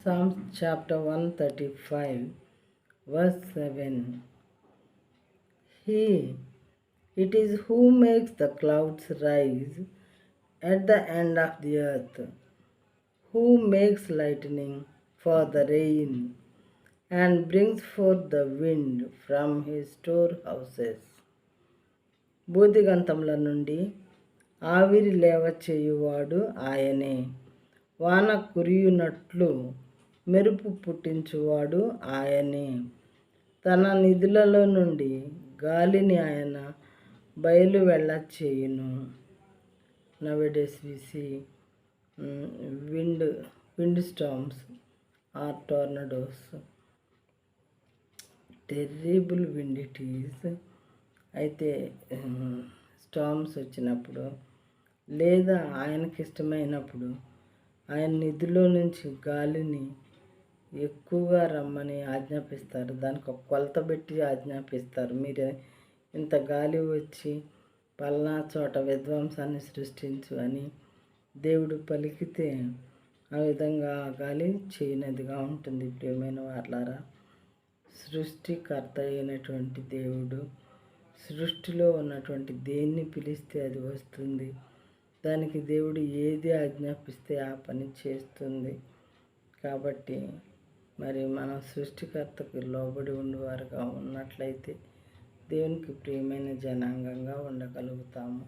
Psalms chapter 135, verse 7. It is who makes the clouds rise at the end of the earth, who makes lightning for the rain, and brings forth the wind from his storehouses. బూదిగంతముల నుండి ఆవిరి లేవ చేయువాడు ఆయనే. వాన కురియునట్లు మెరుపు పుట్టించువాడు ఆయనే. తన నిధులలో నుండి గాలిని ఆయన బయలు వెళ్ళ చేయును. Nowadays we see wind storms or tornadoes. Terrible wind it is. అయితే స్టార్మ్స్ వచ్చినప్పుడు లేదా ఆయనకి ఇష్టమైనప్పుడు ఆయన నిధిలో నుంచి గాలిని ఎక్కువగా రమ్మని ఆజ్ఞాపిస్తారు. దానికి ఒక కొలత పెట్టి ఆజ్ఞాపిస్తారు. మీరు ఇంత గాలి వచ్చి పల్నా చోట విధ్వంసాన్ని సృష్టించు అని దేవుడు పలికితే ఆ విధంగా ఆ గాలి చేయనదిగా ఉంటుంది. ప్రియమైన వారలారా, సృష్టికర్త అయినటువంటి దేవుడు సృష్టిలో ఉన్నటువంటి దేన్ని పిలిస్తే అది వస్తుంది. దానికి దేవుడు ఏది ఆజ్ఞాపిస్తే ఆ పని చేస్తుంది. కాబట్టి మరి మనం సృష్టికర్తకు లోబడి ఉండేవారుగా ఉన్నట్లయితే దేవునికి ప్రియమైన జనాంగంగా ఉండగలుగుతాము.